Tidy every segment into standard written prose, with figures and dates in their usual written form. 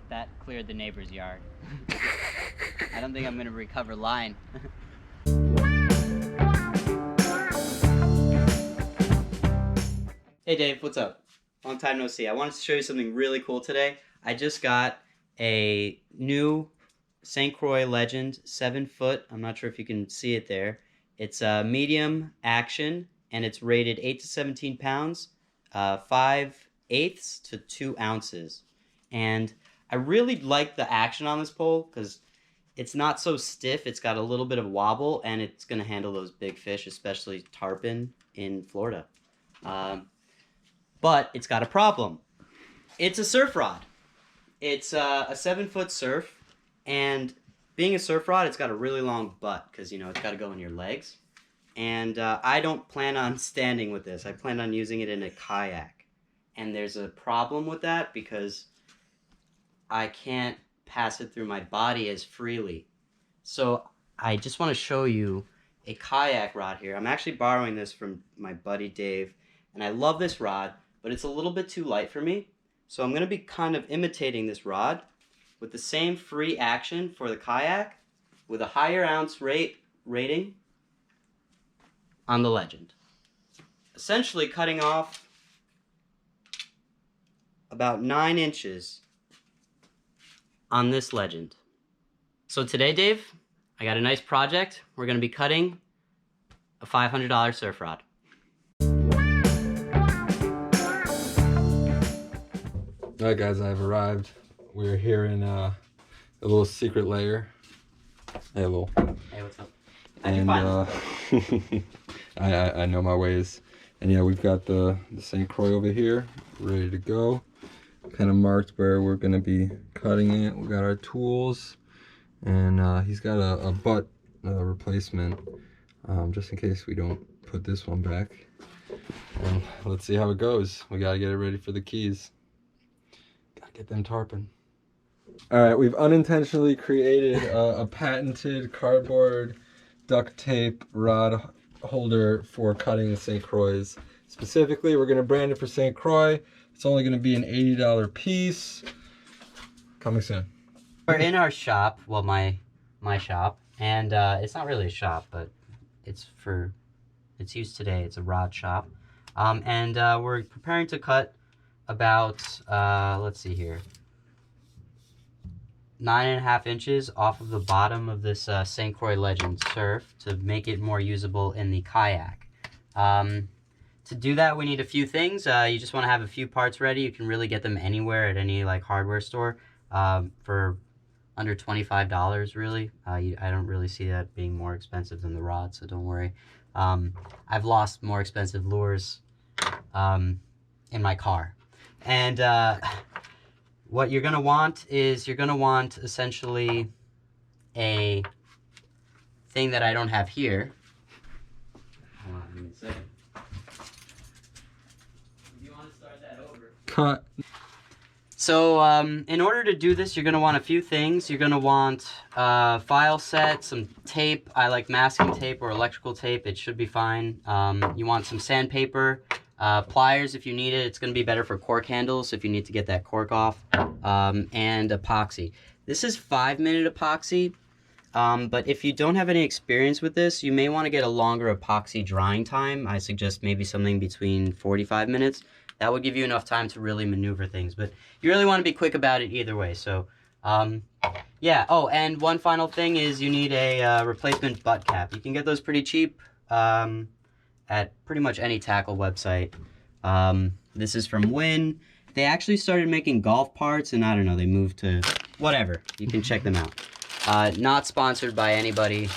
That cleared the neighbor's yard. I don't think I'm gonna recover line. Hey Dave, what's up? Long time no see. I wanted to show you something really cool today. I just got a new St Croix Legend 7-foot. I'm not sure if you can see it there. It's a medium action and it's rated 8 to 17 pounds, 5/8 to 2 ounces. And I really like the action on this pole because it's not so stiff. It's got a little bit of wobble and it's going to handle those big fish, especially tarpon in Florida. But it's got a problem. It's a surf rod. It's a 7-foot surf, and being a surf rod, it's got a really long butt because, you know, it's got to go in your legs. And I don't plan on standing with this. I plan on using it in a kayak. And there's a problem with that because I can't pass it through my body as freely. So I just want to show you a kayak rod here. I'm actually borrowing this from my buddy Dave, and I love this rod, but it's a little bit too light for me. So I'm going to be kind of imitating this rod with the same free action for the kayak with a higher ounce rating on the Legend. Essentially cutting off about 9 inches on this Legend. So today, Dave, I got a nice project. We're going to be cutting a $500 surf rod. Alright guys, I've arrived. We're here in a little secret lair. Hey, Lil. Hey, what's up? And I know my ways. And yeah, we've got the St. Croix over here, ready to go. Kind of marked where we're gonna be cutting it. We got our tools, and he's got a butt replacement, just in case we don't put this one back. And let's see how it goes. We gotta get it ready for the keys. Get them tarpon. All right, we've unintentionally created a patented cardboard duct tape rod holder for cutting St. Croix. Specifically, we're gonna brand it for St. Croix. It's only gonna be an $80 piece. Coming soon. We're in our shop, well, my shop, and it's not really a shop, but it's used today. It's a rod shop, and we're preparing to cut about, let's see here, 9.5 inches off of the bottom of this St. Croix Legend Surf to make it more usable in the kayak. To do that, we need a few things. You just want to have a few parts ready. You can really get them anywhere at any like hardware store for under $25, really. I don't really see that being more expensive than the rod, so don't worry. I've lost more expensive lures in my car. And what you're going to want is you're going to want essentially a thing that I don't have here. Hold on, give me a second. If you want to start that over. Cut. So in order to do this, you're going to want a few things. You're going to want a file set, some tape. I like masking tape or electrical tape. It should be fine. You want some sandpaper. Pliers if you need it. It's going to be better for cork handles if you need to get that cork off, and epoxy. This is 5-minute epoxy, but if you don't have any experience with this, you may want to get a longer epoxy drying time. I suggest maybe something between 45 minutes. That would give you enough time to really maneuver things, but you really want to be quick about it either way. So yeah. Oh, and one final thing is you need a replacement butt cap. You can get those pretty cheap at pretty much any tackle website. This is from Win. They actually started making golf parts, and I don't know, they moved to whatever. You can check them out. Not sponsored by anybody.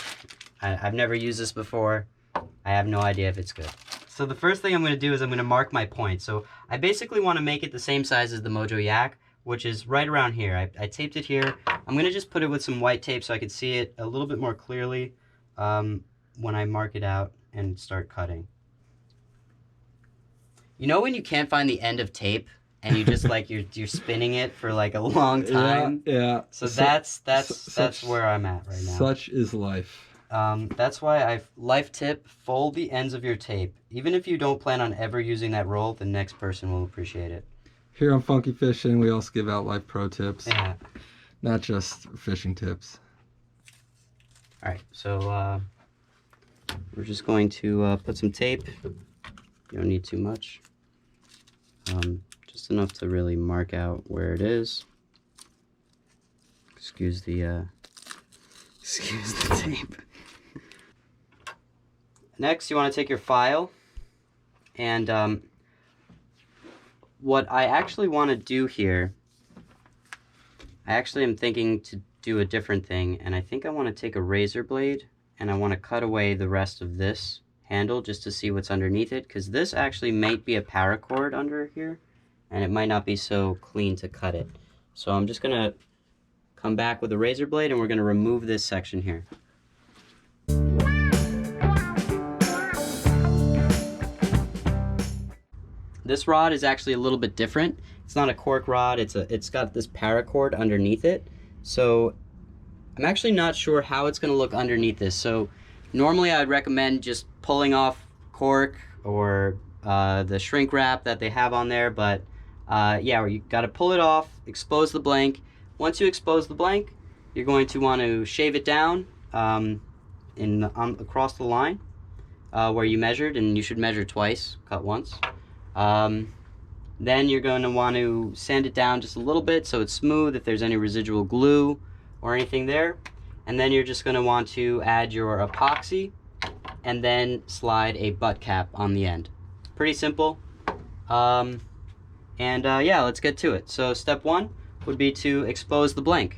I've never used this before. I have no idea if it's good. So the first thing I'm going to do is I'm going to mark my point. So I basically want to make it the same size as the Mojo Yak, which is right around here. I taped it here. I'm going to just put it with some white tape so I can see it a little bit more clearly when I mark it out and start cutting. You know when you can't find the end of tape and you just like you're spinning it for like a long time? Yeah. So that's where I'm at right now. Such is life. That's why life tip, fold the ends of your tape. Even if you don't plan on ever using that roll, the next person will appreciate it. Here on Funky Fishing, we also give out life pro tips. Yeah. Not just fishing tips. All right, so we're just going to put some tape. You don't need too much. Just enough to really mark out where it is. Excuse the tape. Next, you want to take your file, and what I actually want to do here, I actually am thinking to do a different thing, and I think I want to take a razor blade and I want to cut away the rest of this handle just to see what's underneath it, because this actually might be a paracord under here and it might not be so clean to cut it. So I'm just gonna come back with a razor blade and we're gonna remove this section here. This rod is actually a little bit different. It's not a cork rod, it's got this paracord underneath it. So I'm actually not sure how it's gonna look underneath this. So normally I'd recommend just pulling off cork or the shrink wrap that they have on there, but yeah, you gotta pull it off, expose the blank. Once you expose the blank, you're going to want to shave it down across the line where you measured, and you should measure twice, cut once. Then you're going to want to sand it down just a little bit so it's smooth if there's any residual glue or anything there. And then you're just going to want to add your epoxy and then slide a butt cap on the end. Pretty simple. Yeah, let's get to it. So step one would be to expose the blank.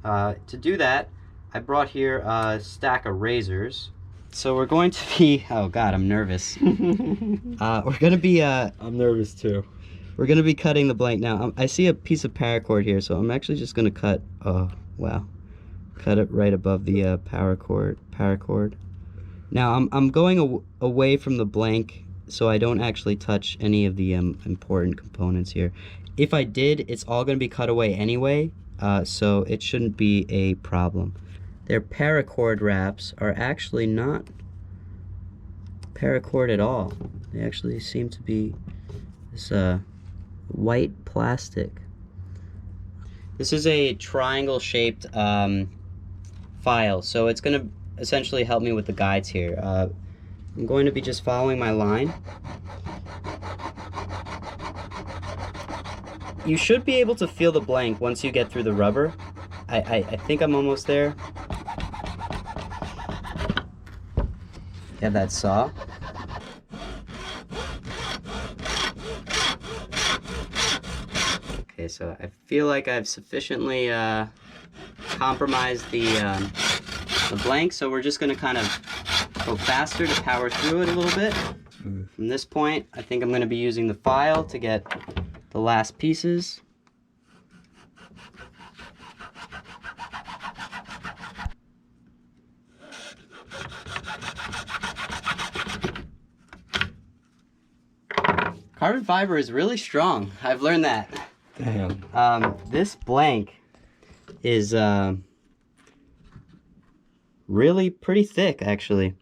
To do that, I brought here a stack of razors. So we're going to be, oh God, I'm nervous. We're gonna be, I'm nervous too. we're gonna be cutting the blank now. I see a piece of paracord here, so I'm actually just gonna cut, oh wow, cut it right above the paracord. Now I'm going away from the blank so I don't actually touch any of the important components here. If I did, it's all gonna be cut away anyway, so it shouldn't be a problem. Their paracord wraps are actually not paracord at all. They actually seem to be this white plastic. This is a triangle shaped file, so it's going to essentially help me with the guides here. I'm going to be just following my line. You should be able to feel the blank once you get through the rubber. I think I'm almost there. Have that saw. Okay, so I feel like I've sufficiently compromised the blank, so we're just going to kind of go faster to power through it a little bit. From this point, I think I'm going to be using the file to get the last pieces. Carbon fiber is really strong. I've learned that. Damn. This blank is really pretty thick, actually.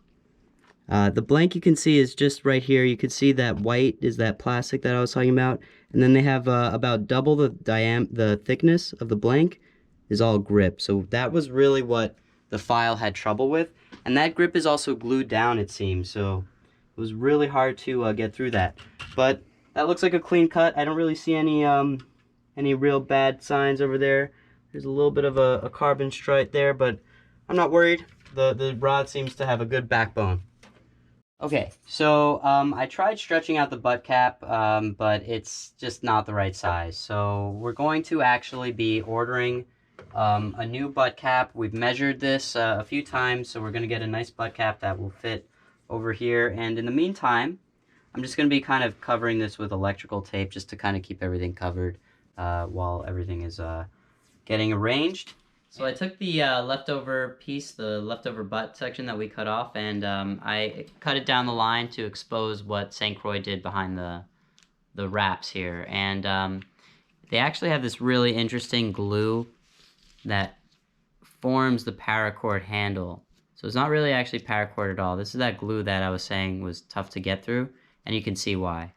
The blank you can see is just right here. You can see that white is that plastic that I was talking about. And then they have about double the thickness of the blank is all grip. So that was really what the file had trouble with. And that grip is also glued down, it seems. So it was really hard to get through that. But that looks like a clean cut. I don't really see any real bad signs over there. There's a little bit of a carbon stripe there, but I'm not worried. The rod seems to have a good backbone. Okay, so I tried stretching out the butt cap, but it's just not the right size. So we're going to actually be ordering a new butt cap. We've measured this a few times, so we're going to get a nice butt cap that will fit over here. And in the meantime, I'm just going to be kind of covering this with electrical tape just to kind of keep everything covered while everything is getting arranged. So I took the leftover piece, the leftover butt section that we cut off, and I cut it down the line to expose what St. Croix did behind the wraps here. And they actually have this really interesting glue that forms the paracord handle. So it's not really actually paracord at all. This is that glue that I was saying was tough to get through, and you can see why.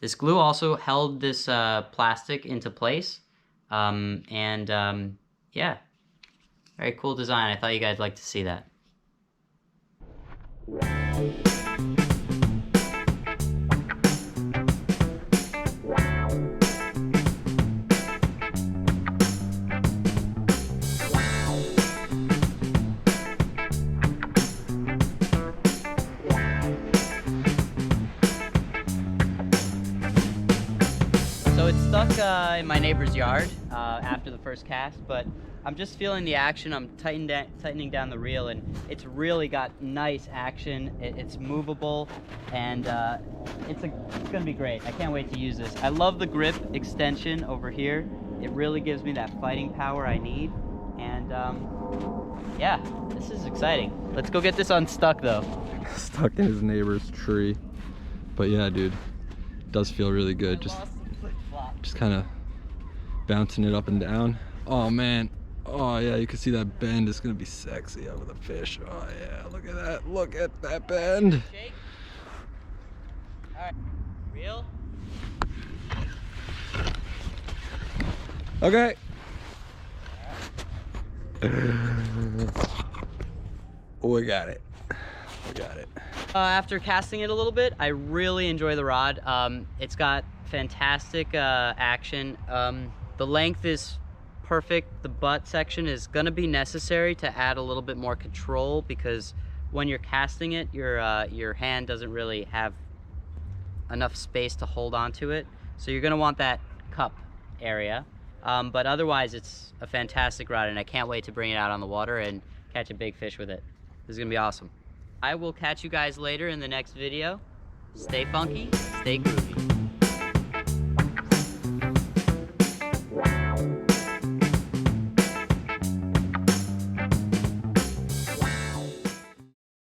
This glue also held this plastic into place. Yeah, very cool design. I thought you guys liked to see that. So it's stuck in my neighbor's yard after the first cast, but I'm just feeling the action. I'm tightening down the reel, and it's really got nice action. It's movable, and it's gonna be great. I can't wait to use this. I love the grip extension over here. It really gives me that fighting power I need, and yeah, this is exciting. Let's go get this unstuck though. Stuck in his neighbor's tree. But yeah, dude, it does feel really good. Just kind of bouncing it up and down. Oh man, oh yeah, you can see that bend. It's gonna be sexy over the fish. Oh yeah, look at that, look at that bend. Shake. All right, reel. Okay. We got it. We got it. After casting it a little bit, I really enjoy the rod. It's got fantastic action. The length is perfect. The butt section is gonna be necessary to add a little bit more control, because when you're casting it, your hand doesn't really have enough space to hold onto it. So you're gonna want that cup area. But otherwise, it's a fantastic rod, and I can't wait to bring it out on the water and catch a big fish with it. This is gonna be awesome. I will catch you guys later in the next video. Stay funky, stay groovy.